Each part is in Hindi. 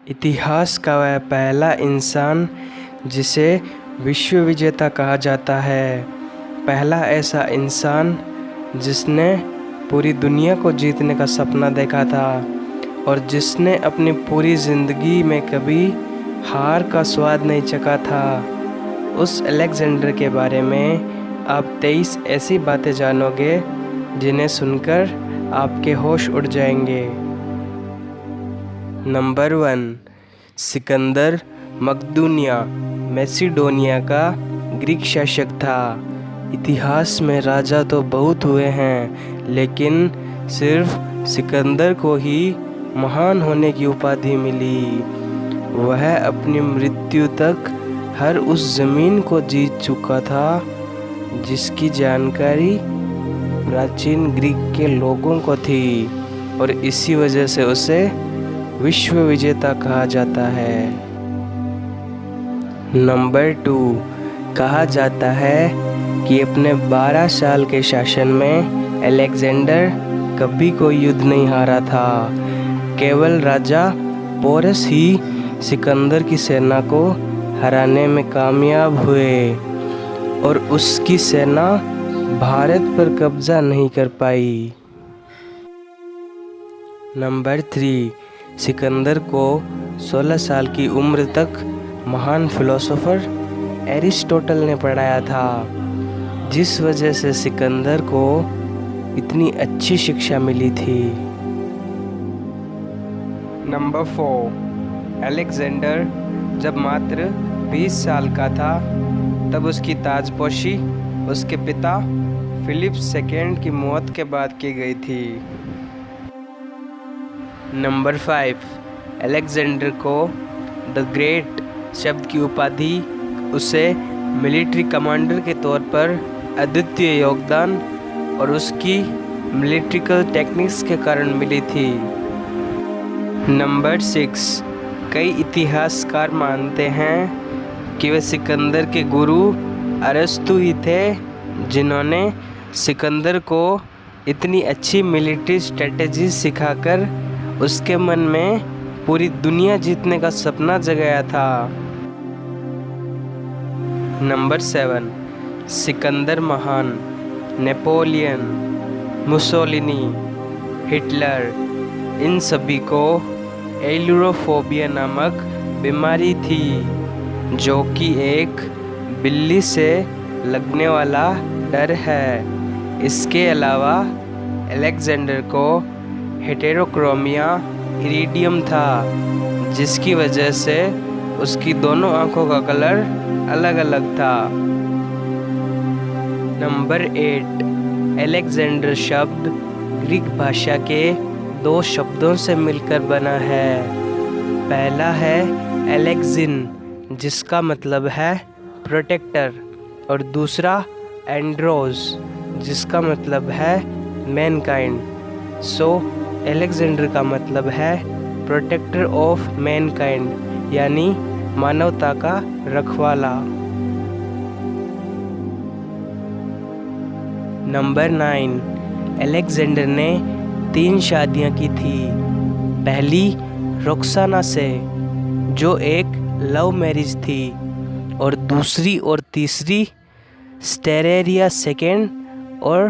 इतिहास का वह पहला इंसान जिसे विश्व विजेता कहा जाता है, पहला ऐसा इंसान जिसने पूरी दुनिया को जीतने का सपना देखा था और जिसने अपनी पूरी ज़िंदगी में कभी हार का स्वाद नहीं चखा था। उस अलेक्जेंडर के बारे में आप 23 ऐसी बातें जानोगे जिन्हें सुनकर आपके होश उड़ जाएंगे। नंबर 1, सिकंदर मकदूनिया मैसिडोनिया का ग्रीक शासक था। इतिहास में राजा तो बहुत हुए हैं, लेकिन सिर्फ सिकंदर को ही महान होने की उपाधि मिली। वह अपनी मृत्यु तक हर उस ज़मीन को जीत चुका था जिसकी जानकारी प्राचीन ग्रीक के लोगों को थी और इसी वजह से उसे विश्व विजेता कहा जाता है। नंबर 2, कहा जाता है कि अपने 12 साल के शासन में अलेक्जेंडर कभी कोई युद्ध नहीं हारा था। केवल राजा पोरस ही सिकंदर की सेना को हराने में कामयाब हुए और उसकी सेना भारत पर कब्जा नहीं कर पाई। नंबर 3, सिकंदर को 16 साल की उम्र तक महान फिलोसोफर एरिस्टोटल ने पढ़ाया था, जिस वजह से सिकंदर को इतनी अच्छी शिक्षा मिली थी। नंबर 4, अलेक्जेंडर जब मात्र 20 साल का था तब उसकी ताजपोशी उसके पिता फिलिप II की मौत के बाद की गई थी। नंबर 5, अलेक्जेंडर को द ग्रेट शब्द की उपाधि उसे मिलिट्री कमांडर के तौर पर अद्वितीय योगदान और उसकी मिलिट्रिकल टेक्निक्स के कारण मिली थी। नंबर 6, कई इतिहासकार मानते हैं कि वे सिकंदर के गुरु अरस्तु ही थे जिन्होंने सिकंदर को इतनी अच्छी मिलिट्री स्ट्रेटजी सिखाकर उसके मन में पूरी दुनिया जीतने का सपना जगाया था। नंबर 7, सिकंदर महान, नेपोलियन, मुसोलिनी, हिटलर, इन सभी को एलुरोफोबिया नामक बीमारी थी, जो कि एक बिल्ली से लगने वाला डर है। इसके अलावा अलेक्जेंडर को हेटेरोक्रोमिया इरिडियम था, जिसकी वजह से उसकी दोनों आंखों का कलर अलग अलग था। नंबर 8, अलेक्जेंडर शब्द ग्रीक भाषा के 2 शब्दों से मिलकर बना है। पहला है एलेक्जिन, जिसका मतलब है प्रोटेक्टर, और दूसरा एंड्रोस, जिसका मतलब है मैनकाइंड। सो अलेक्जेंडर का मतलब है प्रोटेक्टर ऑफ मैनकाइंड, यानी मानवता का रखवाला। नंबर 9, अलेक्जेंडर ने 3 शादियां की थी। पहली रोक्साना से, जो एक लव मैरिज थी, और दूसरी और तीसरी स्टेरेरिया II और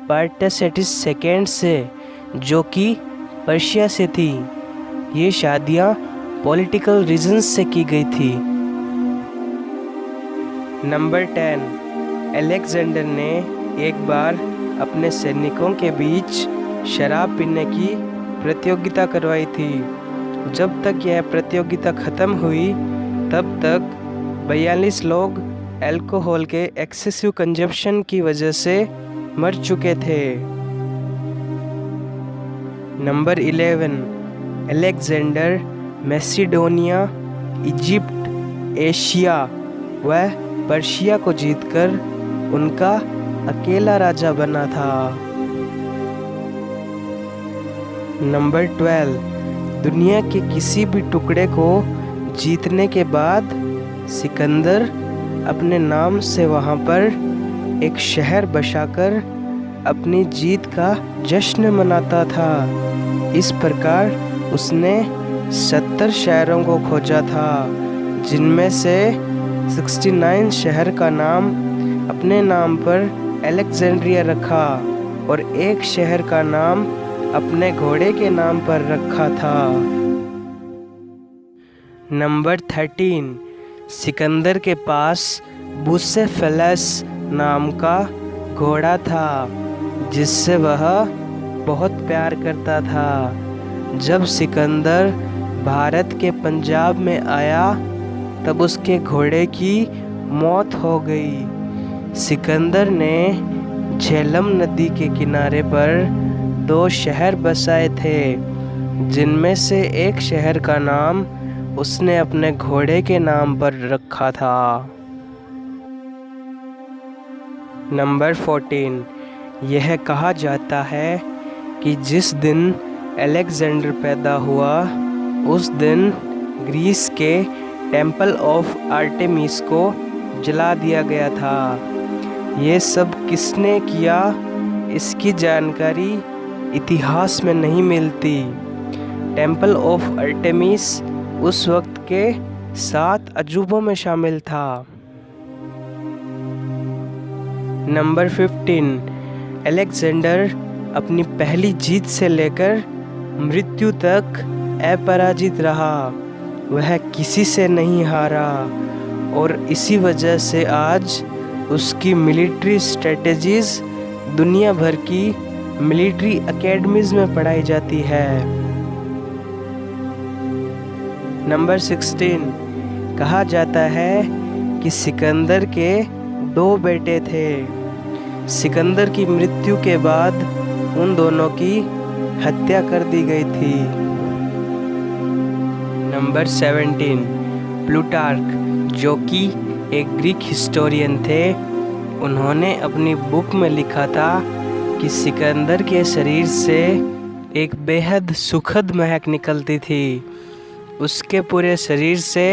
पार्टेसेटिस II से, जो कि पर्शिया से थी। ये शादियाँ पॉलिटिकल रीजंस से की गई थी। नंबर 10, अलेक्जेंडर ने एक बार अपने सैनिकों के बीच शराब पीने की प्रतियोगिता करवाई थी। जब तक यह प्रतियोगिता ख़त्म हुई तब तक 42 लोग अल्कोहल के एक्सेसिव कंजप्शन की वजह से मर चुके थे। Number 11, Alexander Macedonia, Egypt, Asia व पर्शिया को जीतकर उनका अकेला राजा बना था। नंबर 12, दुनिया के किसी भी टुकड़े को जीतने के बाद सिकंदर अपने नाम से वहाँ पर एक शहर बसाकर अपनी जीत का जश्न मनाता था। इस प्रकार उसने 70 शहरों को खोजा था, जिनमें से 69 शहर का नाम अपने नाम पर अलेक्जेंड्रिया रखा और एक शहर का नाम अपने घोड़े के नाम पर रखा था। नंबर 13, सिकंदर के पास बुसेफेलस नाम का घोड़ा था, जिससे वह बहुत प्यार करता था। जब सिकंदर भारत के पंजाब में आया तब उसके घोड़े की मौत हो गई। सिकंदर ने झेलम नदी के किनारे पर 2 शहर बसाए थे, जिनमें से एक शहर का नाम उसने अपने घोड़े के नाम पर रखा था। नंबर 14, यह कहा जाता है कि जिस दिन अलेक्जेंडर पैदा हुआ उस दिन ग्रीस के टेम्पल ऑफ आर्टेमिस को जला दिया गया था। ये सब किसने किया, इसकी जानकारी इतिहास में नहीं मिलती। टेम्पल ऑफ आर्टेमिस उस वक्त के 7 अजूबों में शामिल था। नंबर 15, अलेक्जेंडर अपनी पहली जीत से लेकर मृत्यु तक अपराजित रहा। वह किसी से नहीं हारा और इसी वजह से आज उसकी मिलिट्री स्ट्रेटजीज दुनिया भर की मिलिट्री एकेडमीज में पढ़ाई जाती है। नंबर 16, कहा जाता है कि सिकंदर के 2 बेटे थे। सिकंदर की मृत्यु के बाद उन दोनों की हत्या कर दी गई थी। नंबर 17, प्लूटार्क, जो कि एक ग्रीक हिस्टोरियन थे, उन्होंने अपनी बुक में लिखा था कि सिकंदर के शरीर से एक बेहद सुखद महक निकलती थी। उसके पूरे शरीर से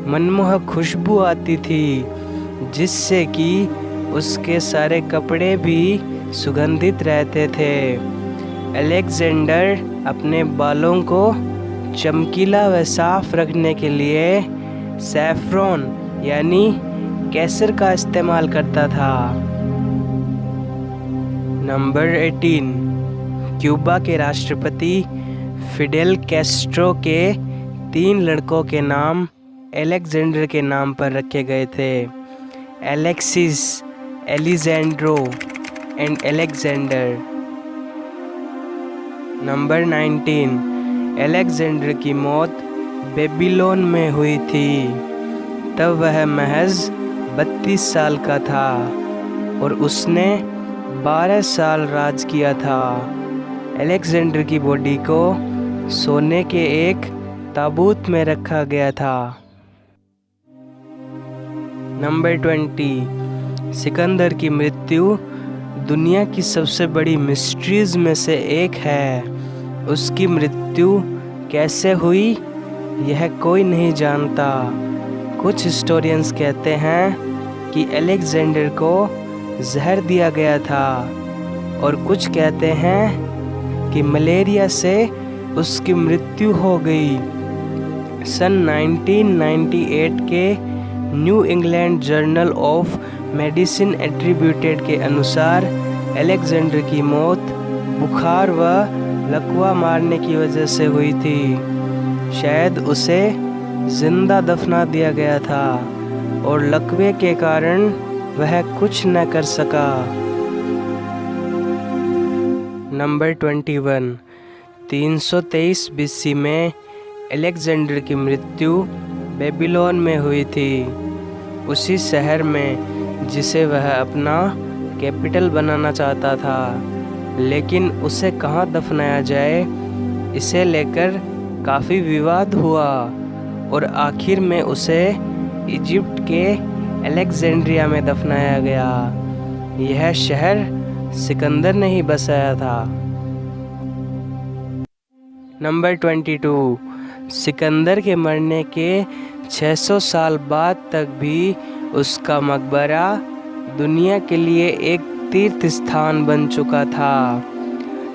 मनमोहक खुशबू आती थी, जिससे कि उसके सारे कपड़े भी सुगंधित रहते थे। अलेक्जेंडर अपने बालों को चमकीला व साफ रखने के लिए सैफ्रॉन यानी केसर का इस्तेमाल करता था। नंबर 18, क्यूबा के राष्ट्रपति फिडेल कैस्ट्रो के 3 लड़कों के नाम अलेक्जेंडर के नाम पर रखे गए थे। Alexis, Alejandro and Alexander. Number 19, Alexander की मौत बेबीलोन में हुई थी। तब वह महज 32 साल का था और उसने 12 साल राज किया था। अलेक्जेंडर की बॉडी को सोने के एक ताबूत में रखा गया था। नंबर 20, सिकंदर की मृत्यु दुनिया की सबसे बड़ी मिस्ट्रीज में से एक है। उसकी मृत्यु कैसे हुई यह कोई नहीं जानता। कुछ हिस्टोरियंस कहते हैं कि अलेक्जेंडर को जहर दिया गया था और कुछ कहते हैं कि मलेरिया से उसकी मृत्यु हो गई। सन 1998 के new England journal of medicine attributed के अनुसार अलेक्जेंडर की मौत बुखार व लकवा मारने की वजह से हुई थी। शायद उसे जिंदा दफना दिया गया था और लकवे के कारण वह कुछ न कर सका। नंबर 21, 323 BC में अलेक्जेंडर की मृत्यु बेबीलोन में हुई थी, उसी शहर में जिसे वह अपना कैपिटल बनाना चाहता था। लेकिन उसे कहाँ दफनाया जाए, इसे लेकर काफ़ी विवाद हुआ और आखिर में उसे इजिप्ट के अलेक्जेंड्रिया में दफनाया गया। यह शहर सिकंदर ने ही बसाया था। नंबर 22, सिकंदर के मरने के 600 साल बाद तक भी उसका मकबरा दुनिया के लिए एक तीर्थ स्थान बन चुका था।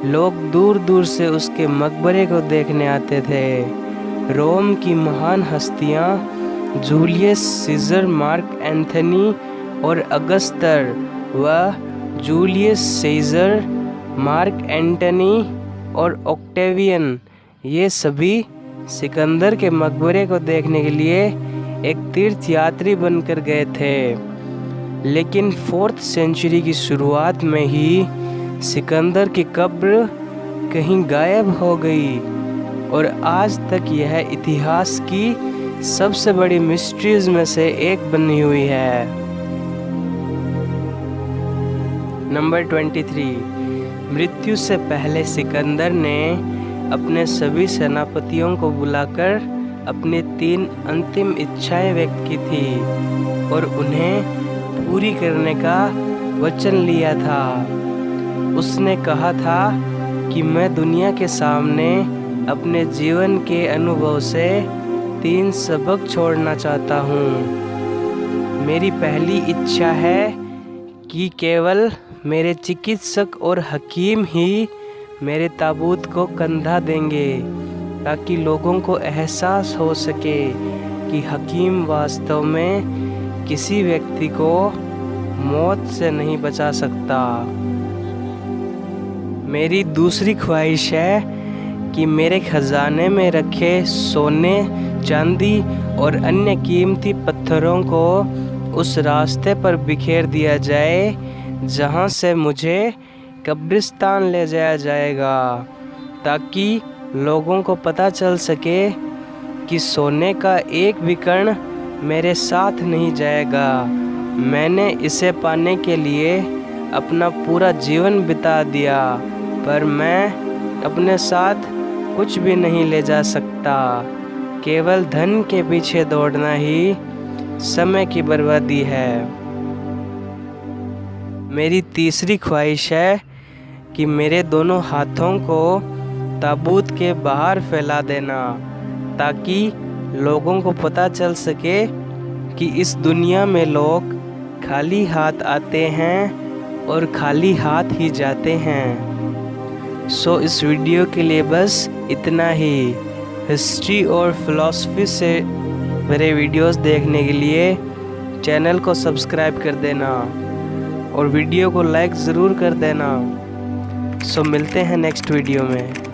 लोग दूर दूर से उसके मकबरे को देखने आते थे। रोम की महान हस्तियां जूलियस सीजर, मार्क एंथनी और अगस्तर व जूलियस सीजर, मार्क एंटनी और ऑक्टेवियन ये सभी सिकंदर के मकबरे को देखने के लिए एक तीर्थ यात्री बनकर गए थे। लेकिन 4th सेंचुरी की शुरुआत में ही सिकंदर की कब्र कहीं गायब हो गई और आज तक यह इतिहास की सबसे बड़ी मिस्ट्रीज में से एक बनी हुई है। नंबर 23। मृत्यु से पहले सिकंदर ने अपने सभी सेनापतियों को बुलाकर अपनी 3 अंतिम इच्छाएं व्यक्त की थी और उन्हें पूरी करने का वचन लिया था। उसने कहा था कि मैं दुनिया के सामने अपने जीवन के अनुभव से 3 सबक छोड़ना चाहता हूँ। मेरी पहली इच्छा है कि केवल मेरे चिकित्सक और हकीम ही मेरे ताबूत को कंधा देंगे, ताकि लोगों को एहसास हो सके कि हकीम वास्तव में किसी व्यक्ति को मौत से नहीं बचा सकता। मेरी दूसरी ख्वाहिश है कि मेरे खजाने में रखे सोने, चांदी और अन्य कीमती पत्थरों को उस रास्ते पर बिखेर दिया जाए जहां से मुझे कब्रिस्तान ले जाया जाएगा, ताकि लोगों को पता चल सके कि सोने का एक भी कण मेरे साथ नहीं जाएगा। मैंने इसे पाने के लिए अपना पूरा जीवन बिता दिया, पर मैं अपने साथ कुछ भी नहीं ले जा सकता। केवल धन के पीछे दौड़ना ही समय की बर्बादी है। मेरी तीसरी ख्वाहिश है कि मेरे दोनों हाथों को ताबूत के बाहर फैला देना, ताकि लोगों को पता चल सके कि इस दुनिया में लोग खाली हाथ आते हैं और खाली हाथ ही जाते हैं। सो इस वीडियो के लिए बस इतना ही। हिस्ट्री और फिलॉसफी से भरे वीडियोस देखने के लिए चैनल को सब्सक्राइब कर देना और वीडियो को लाइक ज़रूर कर देना। सो मिलते हैं नेक्स्ट वीडियो में।